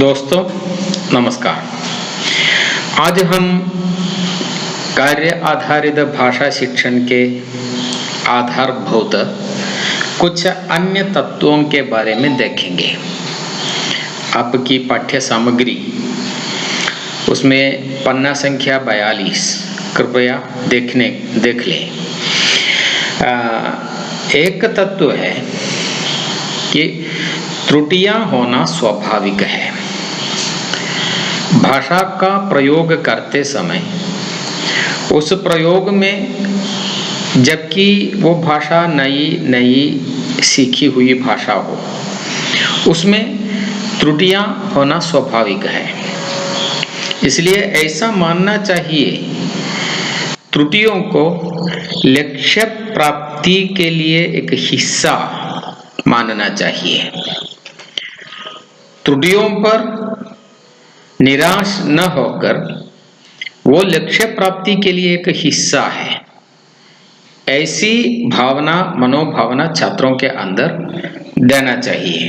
दोस्तों नमस्कार। आज हम कार्य आधारित भाषा शिक्षण के आधारभूत कुछ अन्य तत्वों के बारे में देखेंगे। आपकी पाठ्य सामग्री उसमें पन्ना संख्या 42 कृपया देख लें। एक तत्व है कि त्रुटियां होना स्वाभाविक है। भाषा का प्रयोग करते समय उस प्रयोग में, जबकि वो भाषा नई सीखी हुई भाषा हो, उसमें त्रुटियां होना स्वाभाविक है। इसलिए ऐसा मानना चाहिए, त्रुटियों को लक्ष्य प्राप्ति के लिए एक हिस्सा मानना चाहिए। त्रुटियों पर निराश न होकर वो लक्ष्य प्राप्ति के लिए एक हिस्सा है, ऐसी मनोभावना छात्रों के अंदर देना चाहिए।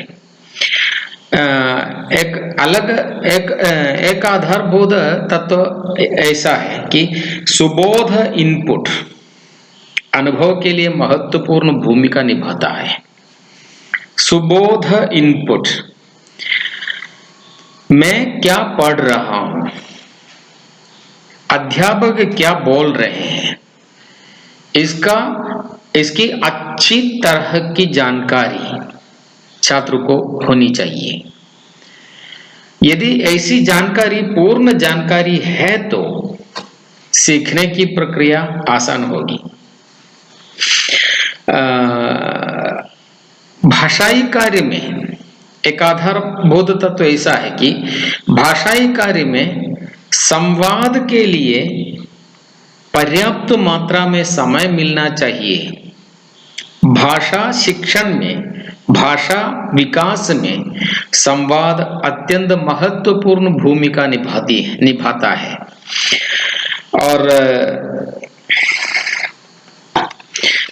एक आधारभूत तत्व ऐसा है कि सुबोध इनपुट अनुभव के लिए महत्वपूर्ण भूमिका निभाता है। सुबोध इनपुट, मैं क्या पढ़ रहा हूं, अध्यापक क्या बोल रहे हैं, इसकी अच्छी तरह की जानकारी छात्र को होनी चाहिए। यदि ऐसी जानकारी पूर्ण जानकारी है तो सीखने की प्रक्रिया आसान होगी। भाषाई कार्य में एक आधारभूत तत्व ऐसा है कि भाषाई कार्य में संवाद के लिए पर्याप्त मात्रा में समय मिलना चाहिए। भाषा शिक्षण में, भाषा विकास में संवाद अत्यंत महत्वपूर्ण भूमिका निभाता है। और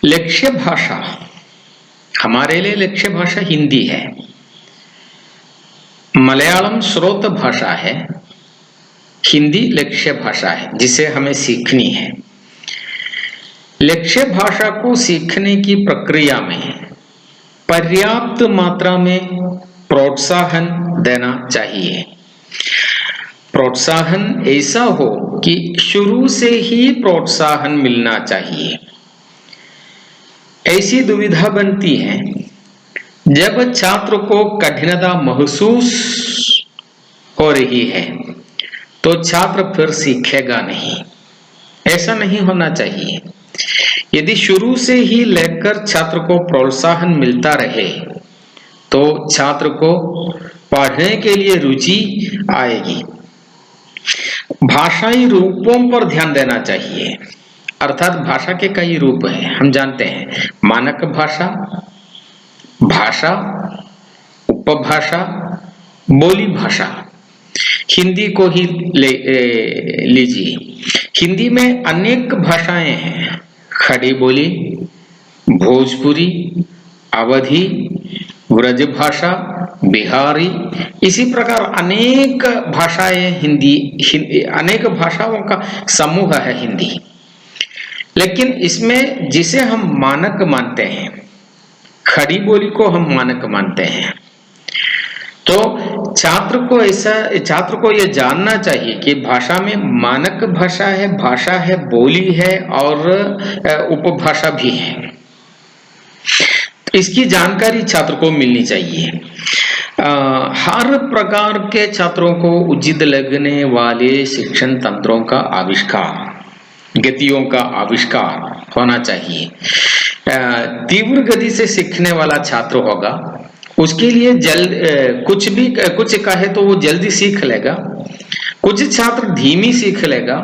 लक्ष्य भाषा, हमारे लिए लक्ष्य भाषा हिंदी है, मलयालम स्रोत भाषा है, हिंदी लक्ष्य भाषा है जिसे हमें सीखनी है। लक्ष्य भाषा को सीखने की प्रक्रिया में पर्याप्त मात्रा में प्रोत्साहन देना चाहिए। प्रोत्साहन ऐसा हो कि शुरू से ही प्रोत्साहन मिलना चाहिए। ऐसी दुविधा बनती है जब छात्र को कठिनता महसूस हो रही है तो छात्र फिर सीखेगा नहीं। ऐसा नहीं होना चाहिए। यदि शुरू से ही लेकर छात्र को प्रोत्साहन मिलता रहे तो छात्र को पढ़ने के लिए रुचि आएगी। भाषाई रूपों पर ध्यान देना चाहिए। अर्थात भाषा के कई रूप हैं, हम जानते हैं। मानक भाषा, भाषा, उपभाषा, बोली भाषा। हिंदी को ही लीजिए। हिंदी में अनेक भाषाएं हैं। खड़ी बोली, भोजपुरी, अवधी, ब्रज भाषा, बिहारी, इसी प्रकार अनेक भाषाएं अनेक भाषाओं का समूह है हिंदी। लेकिन इसमें जिसे हम मानक मानते हैं, खड़ी बोली को हम मानक मानते हैं, तो छात्र को यह जानना चाहिए कि भाषा में मानक भाषा है, बोली है और उपभाषा भी है। इसकी जानकारी छात्र को मिलनी चाहिए। हर प्रकार के छात्रों को उचित लगने वाले शिक्षण तंत्रों का आविष्कार, गतियों का आविष्कार होना चाहिए। तीव्र गति से सीखने वाला छात्र होगा, उसके लिए कुछ कहे तो वो जल्दी सीख लेगा। कुछ छात्र धीमी सीख लेगा,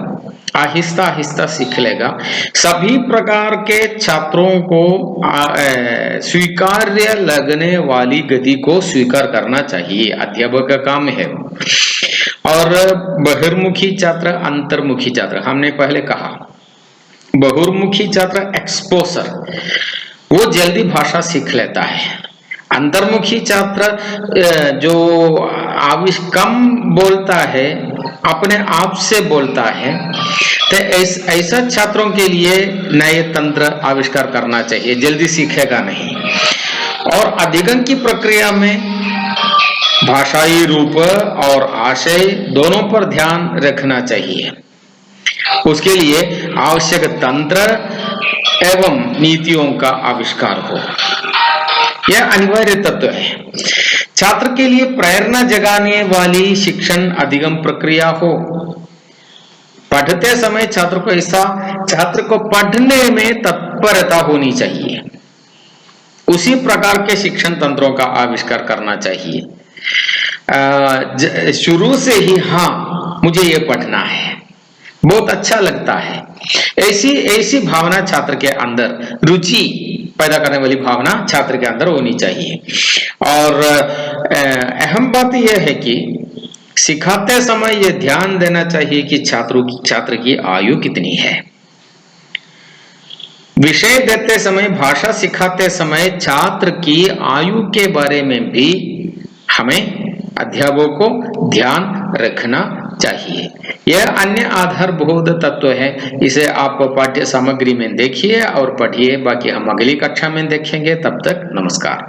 आहिस्ता आहिस्ता सीख लेगा। सभी प्रकार के छात्रों को स्वीकार्य लगने वाली गति को स्वीकार करना चाहिए, अध्यापक का काम है। और बहिर्मुखी छात्र, अंतर्मुखी छात्र, हमने पहले कहा बहिर्मुखी छात्र एक्सपोजर, वो जल्दी भाषा सीख लेता है। अंतर्मुखी छात्र जो कम बोलता है, अपने आप से बोलता है, तो ऐसा छात्रों के लिए नए तंत्र आविष्कार करना चाहिए, जल्दी सीखेगा नहीं। और अधिगम की प्रक्रिया में भाषाई रूप और आशय दोनों पर ध्यान रखना चाहिए। उसके लिए आवश्यक तंत्र एवं नीतियों का आविष्कार हो, यह अनिवार्य तत्व है। छात्र के लिए प्रेरणा जगाने वाली शिक्षण अधिगम प्रक्रिया हो। पढ़ते समय छात्र को पढ़ने में तत्परता होनी चाहिए। उसी प्रकार के शिक्षण तंत्रों का आविष्कार करना चाहिए। शुरू से ही हाँ मुझे ये पढ़ना है, बहुत अच्छा लगता है, ऐसी भावना छात्र के अंदर, रुचि पैदा करने वाली भावना छात्र के अंदर होनी चाहिए। और अहम बात यह है कि सिखाते समय यह ध्यान देना चाहिए कि छात्र की आयु कितनी है। विषय देते समय, भाषा सिखाते समय छात्र की आयु के बारे में भी हमें अध्यापकों को ध्यान रखना चाहिए। यह अन्य आधारभूत तत्व है। इसे आप पाठ्य सामग्री में देखिए और पढ़िए। बाकी हम अगली कक्षा में देखेंगे। तब तक नमस्कार।